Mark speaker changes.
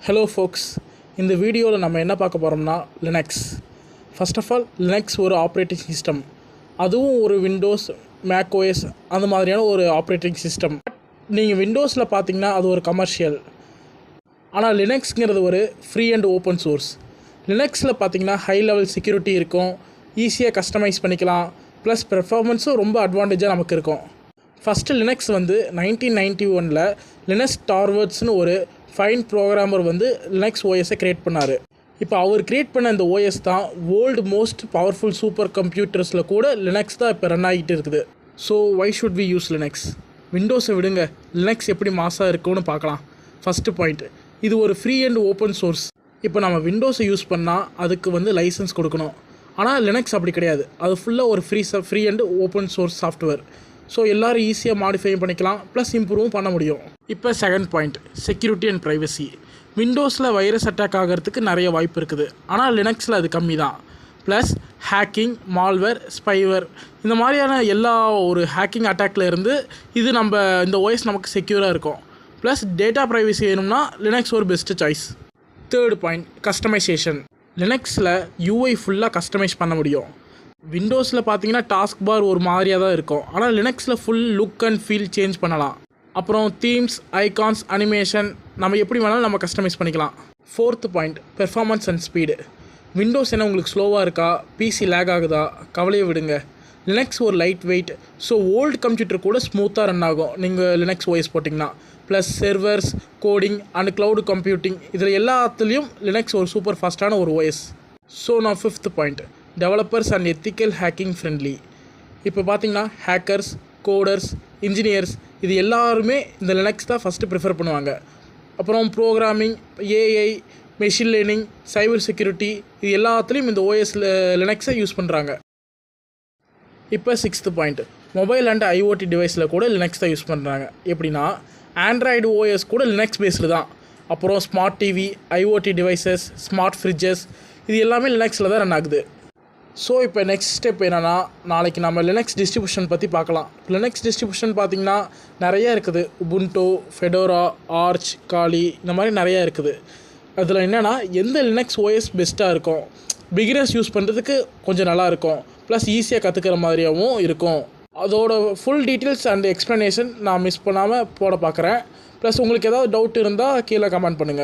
Speaker 1: Hello ஃபோக்ஸ், இந்த வீடியோவில் நம்ம என்ன பார்க்க போகிறோம்னா Linux. First of all Linux ஒரு ஆப்ரேட்டிங் சிஸ்டம், அதுவும் ஒரு விண்டோஸ், மேக் ஓஎஸ் அந்த மாதிரியான ஒரு ஆப்ரேட்டிங் சிஸ்டம். நீங்கள் விண்டோஸில் பார்த்தீங்கன்னா அது ஒரு கமர்ஷியல், ஆனால் லினக்ஸ்ங்கிறது ஒரு ஃப்ரீ அண்ட் ஓப்பன் சோர்ஸ். லினக்ஸில் பார்த்தீங்கன்னா ஹை லெவல் செக்யூரிட்டி இருக்கும், ஈஸியாக கஸ்டமைஸ் பண்ணிக்கலாம், ப்ளஸ் பெர்ஃபார்மன்ஸும் ரொம்ப அட்வான்டேஜாக நமக்கு இருக்கும். ஃபஸ்ட்டு லினக்ஸ் 1991 லினஸ் டார்வர்ட்ஸ்னு ஒரு ஃபைன் ப்ரோக்ராமர் லினக்ஸ் ஓஎஸை க்ரியேட் பண்ணார். இப்போ அவர் க்ரியேட் பண்ண இந்த ஓஎஸ் தான் வேர்ல்டு மோஸ்ட் பவர்ஃபுல் சூப்பர் கம்ப்யூட்டர்ஸில் கூட லினக்ஸ் தான் இப்போ ரன் ஆகிட்டு இருக்குது. So why should we use Linux? விண்டோஸை விடுங்க, லினக்ஸ் எப்படி மாசாக இருக்குன்னு பார்க்கலாம். ஃபஸ்ட்டு பாயிண்ட், இது ஒரு ஃப்ரீ அண்ட் ஓப்பன் சோர்ஸ். இப்போ நம்ம விண்டோஸை யூஸ் பண்ணால் அதுக்கு லைசன்ஸ் கொடுக்கணும். ஆனால் லினக்ஸ் அப்படி கிடையாது, அது ஃபுல்லாக ஒரு free and open source software. So எல்லோரும் ஈஸியாக மாடிஃபை பண்ணிக்கலாம், ப்ளஸ் இம்ப்ரூவும் பண்ண முடியும். இப்போ second point, security and privacy. விண்டோஸில் வைரஸ் அட்டாக் ஆகிறதுக்கு நிறைய வாய்ப்பு இருக்குது, ஆனால் லினக்ஸில் அது கம்மி தான். ப்ளஸ் ஹேக்கிங், மால்வேர், ஸ்பைவேர் இந்த மாதிரியான எல்லா ஒரு ஹேக்கிங் அட்டாக்ல இருந்து இது இந்த ஓஎஸ் நமக்கு செக்யூராக இருக்கும். ப்ளஸ் டேட்டா ப்ரைவசி வேணும்னா லினக்ஸ் ஒரு best choice. Third point, customisation. லினக்ஸில் யூஐ ஃபுல்லாக கஸ்டமைஸ் பண்ண முடியும். விண்டோஸில் பார்த்தீங்கன்னா டாஸ்க் பார் ஒரு மாதிரியாக தான் இருக்கும், ஆனால் லினக்ஸில் full look and feel change பண்ணலாம். அப்புறம் தீம்ஸ், ஐகான்ஸ், அனிமேஷன் நம்ம எப்படி வேணாலும் நம்ம கஸ்டமைஸ் பண்ணிக்கலாம். Fourth point, performance and speed. Windows என்ன உங்களுக்கு ஸ்லோவாக இருக்கா, பிசி லேக் ஆகுதா, கவலையை விடுங்க. லினக்ஸ் ஒரு light weight, so old computer கூட ஸ்மூத்தாக ரன் ஆகும் நீங்கள் லினக்ஸ் ஓஎஸ் போட்டிங்கன்னா. Plus servers, coding and cloud computing இதில் எல்லாத்துலேயும் லினக்ஸ் ஒரு சூப்பர் ஃபாஸ்ட்டான ஒரு ஓஎஸ். ஸோ நான் fifth point, developers and ethical hacking friendly. இப்போ பார்த்தீங்கன்னா ஹேக்கர்ஸ், கோடர்ஸ், இன்ஜினியர்ஸ் இது எல்லாருமே இந்த லினக்ஸ் தான் ஃபஸ்ட்டு ப்ரிஃபர் பண்ணுவாங்க. அப்புறம் programming, AI, machine learning, cyber security இது எல்லாத்துலேயும் இந்த ஓஎஸில் லினக்ஸை யூஸ் பண்ணுறாங்க. இப்போ sixth point, mobile and IoT டிவைஸில் கூட லினக்ஸ் தான் யூஸ் பண்ணுறாங்க. எப்படின்னா ஆண்ட்ராய்டு ஓஎஸ் கூட லினக்ஸ் பேஸ்டு தான். அப்புறம் smart TV, IoT devices, smart fridges இது எல்லாமே லினக்ஸில் தான் ரன் ஆகுது. ஸோ இப்போ நெக்ஸ்ட் ஸ்டெப் என்னென்னா, நாளைக்கு நம்ம லினக்ஸ் டிஸ்ட்ரிபியூஷன் பற்றி பார்க்கலாம். லினக்ஸ் டிஸ்ட்ரிபியூஷன் பார்த்திங்கன்னா நிறையா இருக்குது. உபுண்டோ, ஃபெடோரா, ஆர்ச், காலி இந்த மாதிரி நிறையா இருக்குது. அதில் என்னென்னா எந்த லினக்ஸ் ஓஎஸ் பெஸ்ட்டாக இருக்கும், பிகினர்ஸ் யூஸ் பண்ணுறதுக்கு கொஞ்சம் நல்லாயிருக்கும், ப்ளஸ் ஈஸியாக கற்றுக்கிற மாதிரியாகவும் இருக்கும். அதோட ஃபுல் டீட்டெயில்ஸ் அண்ட் எக்ஸ்ப்ளனேஷன் நான் மிஸ் பண்ணாமல் போட பார்க்குறேன். ப்ளஸ் உங்களுக்கு ஏதாவது டவுட் இருந்தால் கீழே கமெண்ட் பண்ணுங்கள்.